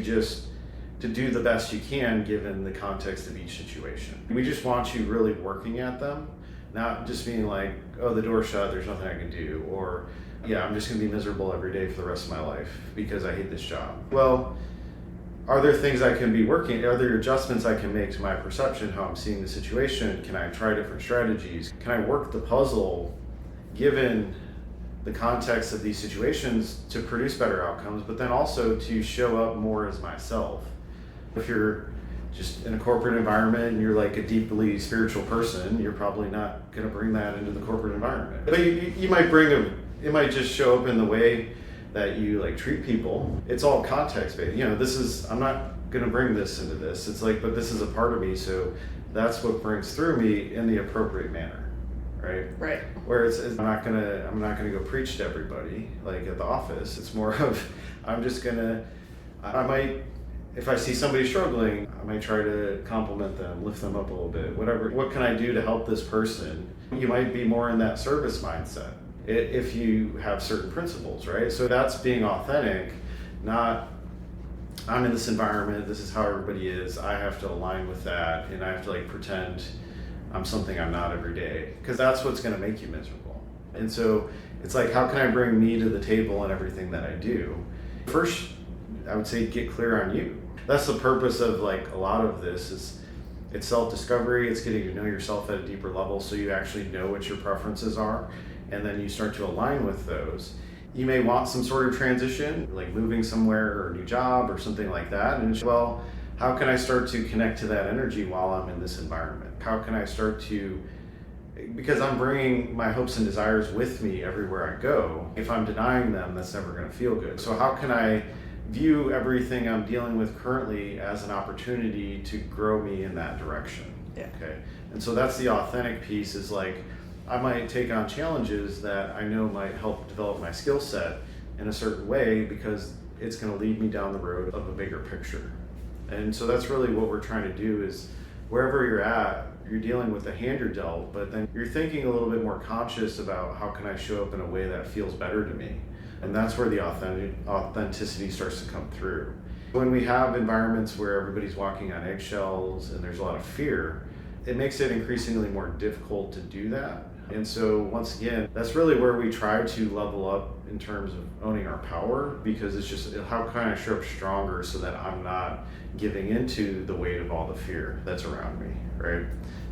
do the best you can given the context of each situation. We just want you really working at them, not just being like, oh, the door's shut, there's nothing I can do, or I'm just gonna be miserable every day for the rest of my life because I hate this job. Well, are there things I can be working? Are there adjustments I can make to my perception, how I'm seeing the situation? Can I try different strategies? Can I work the puzzle given the context of these situations to produce better outcomes, but then also to show up more as myself? If you're just in a corporate environment and you're like a deeply spiritual person, you're probably not going to bring that into the corporate environment. But you might it might just show up in the way that you like treat people. It's all context based. I'm not going to bring this into this. It's like, but this is a part of me, so that's what brings through me in the appropriate manner, right? Right. Where I'm not gonna go preach to everybody like at the office. It's more of I might, if I see somebody struggling, I might try to compliment them, lift them up a little bit. Whatever. What can I do to help this person? You might be more in that service mindset if you have certain principles, right? So that's being authentic, not I'm in this environment, this is how everybody is, I have to align with that, and I have to like pretend I'm something I'm not every day, because that's what's going to make you miserable. And so it's like, how can I bring me to the table in everything that I do? First, I would say get clear on you. That's the purpose of like a lot of this is it's self-discovery, it's getting to know yourself at a deeper level so you actually know what your preferences are, and then you start to align with those. You may want some sort of transition, like moving somewhere or a new job or something like that, and well, how can I start to connect to that energy while I'm in this environment? How can I start to, because I'm bringing my hopes and desires with me everywhere I go. If I'm denying them, that's never going to feel good. So how can I view everything I'm dealing with currently as an opportunity to grow me in that direction? Yeah. Okay. And so that's the authentic piece, is like, I might take on challenges that I know might help develop my skill set in a certain way because it's going to lead me down the road of a bigger picture. And so that's really what we're trying to do, is wherever you're at, you're dealing with the hand you're dealt, but then you're thinking a little bit more conscious about how can I show up in a way that feels better to me. And that's where the authenticity starts to come through. When we have environments where everybody's walking on eggshells and there's a lot of fear, it makes it increasingly more difficult to do that. And so once again, that's really where we try to level up in terms of owning our power, because it's just, how can I show up stronger so that I'm not giving into the weight of all the fear that's around me, right?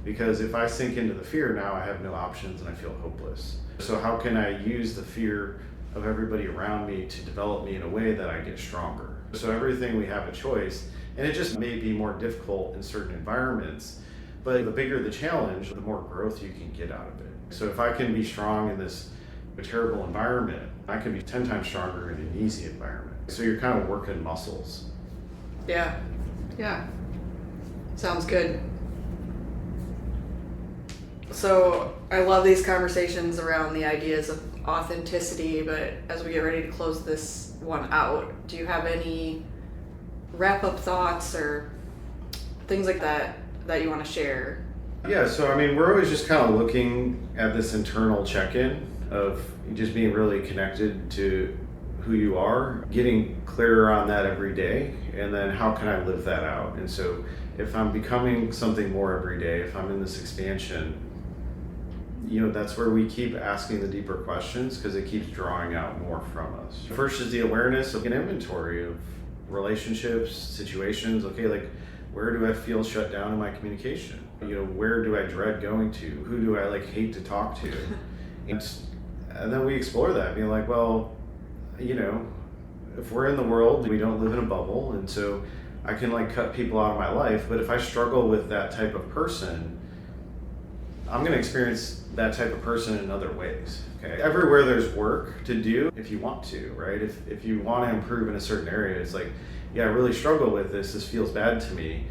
Because if I sink into the fear, now I have no options and I feel hopeless. So how can I use the fear of everybody around me to develop me in a way that I get stronger? So everything, we have a choice, and it just may be more difficult in certain environments, but the bigger the challenge, the more growth you can get out of it. So if I can be strong in this terrible environment, I can be 10 times stronger in an easy environment. So you're kind of working muscles. Yeah. Sounds good. So I love these conversations around the ideas of authenticity, but as we get ready to close this one out, do you have any wrap-up thoughts or things like that you want to share? Yeah, so I mean, we're always just kind of looking at this internal check-in of just being really connected to who you are, getting clearer on that every day, and then how can I live that out? And so if I'm becoming something more every day, if I'm in this expansion, that's where we keep asking the deeper questions, because it keeps drawing out more from us. First is the awareness of an inventory of relationships, situations. Okay, like, where do I feel shut down in my communication? Where do I dread going to? Who do I hate to talk to? And then we explore that, being like, well, if we're in the world, we don't live in a bubble, and so I can cut people out of my life, but if I struggle with that type of person, I'm going to experience that type of person in other ways. Okay. Everywhere there's work to do, if you want to, right? If you want to improve in a certain area, it's like, yeah, I really struggle with this. This feels bad to me.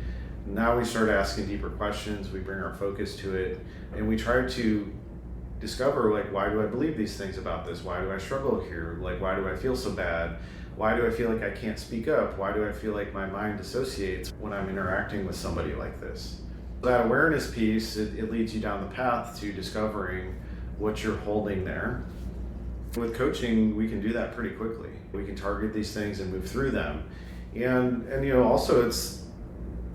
Now we start asking deeper questions. We bring our focus to it, and we try to discover, why do I believe these things about this? Why do I struggle here? Why do I feel so bad? Why do I feel like I can't speak up? Why do I feel like my mind dissociates when I'm interacting with somebody like this? That awareness piece, it leads you down the path to discovering what you're holding there. With coaching, we can do that pretty quickly. We can target these things and move through them. And also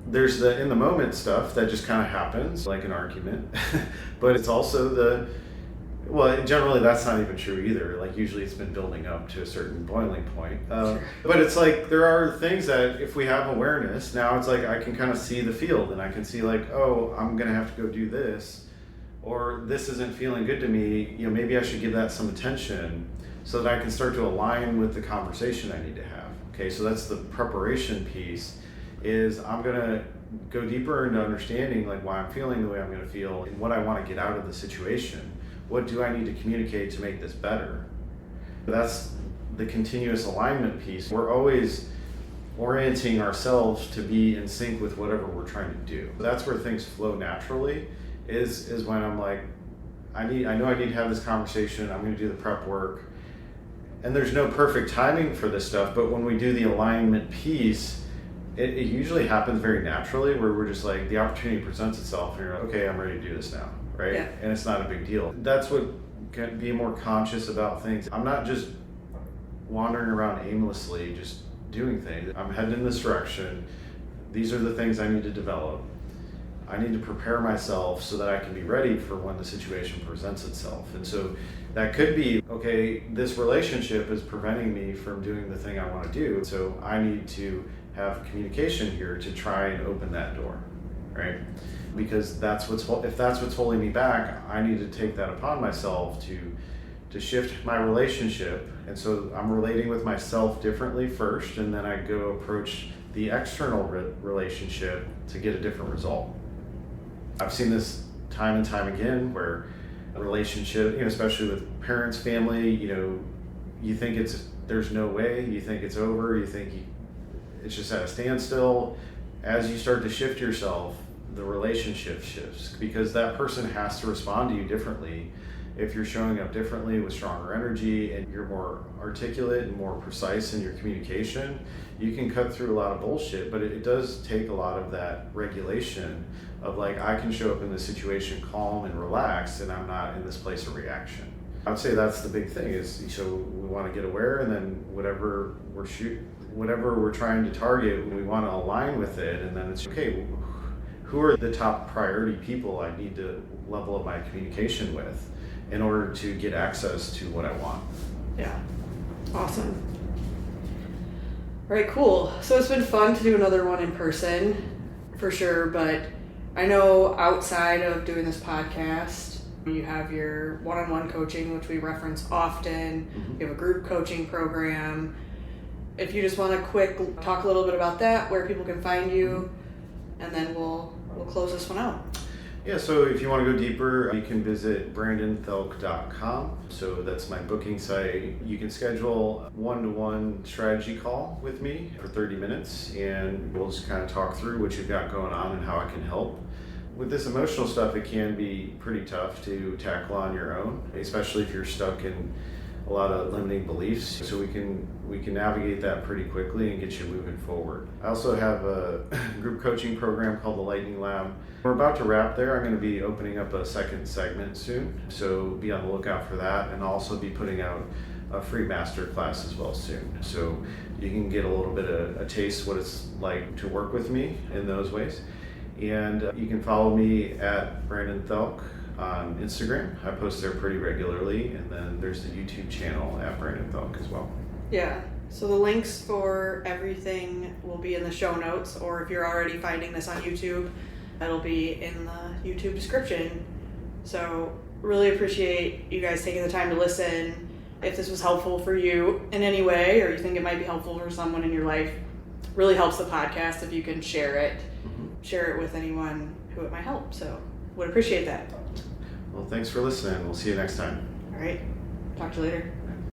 there's the in the moment stuff that just kind of happens, like an argument, but it's also Well, generally that's not even true either. Like usually it's been building up to a certain boiling point. Sure. But it's like there are things that if we have awareness, now it's like I can kind of see the field and I can see like, oh, I'm going to have to go do this, or this isn't feeling good to me. You know, maybe I should give that some attention so that I can start to align with the conversation I need to have. Okay, so that's the preparation piece. Is I'm going to go deeper into understanding like why I'm feeling the way I'm going to feel and what I want to get out of the situation. What do I need to communicate to make this better? That's the continuous alignment piece. We're always orienting ourselves to be in sync with whatever we're trying to do. That's where things flow naturally, is when I'm like, I know I need to have this conversation, I'm going to do the prep work. And there's no perfect timing for this stuff, but when we do the alignment piece, it usually happens very naturally where we're just like, the opportunity presents itself and you're like, okay, I'm ready to do this now. Right? Yeah. And it's not a big deal. That's what can be more conscious about things. I'm not just wandering around aimlessly, just doing things. I'm heading in this direction. These are the things I need to develop. I need to prepare myself so that I can be ready for when the situation presents itself. And so that could be, okay, this relationship is preventing me from doing the thing I want to do. So I need to have communication here to try and open that door, right? Because if that's what's holding me back, I need to take that upon myself to shift my relationship. And so I'm relating with myself differently first, and then I go approach the external relationship to get a different result. I've seen this time and time again where a relationship, you know, especially with parents, family, you know, you think there's no way, you think it's over, you think it's just at a standstill. As you start to shift yourself, the relationship shifts because that person has to respond to you differently. If you're showing up differently with stronger energy and you're more articulate and more precise in your communication, you can cut through a lot of bullshit, but it does take a lot of that regulation of like, I can show up in this situation calm and relaxed and I'm not in this place of reaction. I'd say that's the big thing is, so we want to get aware and then whatever we're trying to target, we want to align with it, and then it's okay, who are the top priority people I need to level up my communication with in order to get access to what I want? Yeah. Awesome. All right, cool. So it's been fun to do another one in person, for sure, but I know outside of doing this podcast, you have your one-on-one coaching, which we reference often. Mm-hmm. You have a group coaching program. If you just want to quick talk a little bit about that, where people can find you, and then we'll close this one out. Yeah, so if you want to go deeper, you can visit brandonthielk.com. So that's my booking site. You can schedule a one-to-one strategy call with me for 30 minutes, and we'll just kind of talk through what you've got going on and how I can help. With this emotional stuff, it can be pretty tough to tackle on your own, especially if you're stuck in a lot of limiting beliefs. So we can navigate that pretty quickly and get you moving forward. I also have a group coaching program called the Lightning Lab. We're about to wrap there. I'm going to be opening up a second segment soon, so be on the lookout for that, and I'll also be putting out a free master class as well soon. So you can get a little bit of a taste what it's like to work with me in those ways. And you can follow me at Brandon Thielk on Instagram. I post there pretty regularly, and then there's the YouTube channel at Brandon Thielk as well. Yeah, so the links for everything will be in the show notes, or if you're already finding this on YouTube, that'll be in the YouTube description. So really appreciate you guys taking the time to listen. If this was helpful for you in any way, or you think it might be helpful for someone in your life, really helps the podcast if you can share it with anyone who it might help. So would appreciate that. Well, thanks for listening. We'll see you next time. All right. Talk to you later.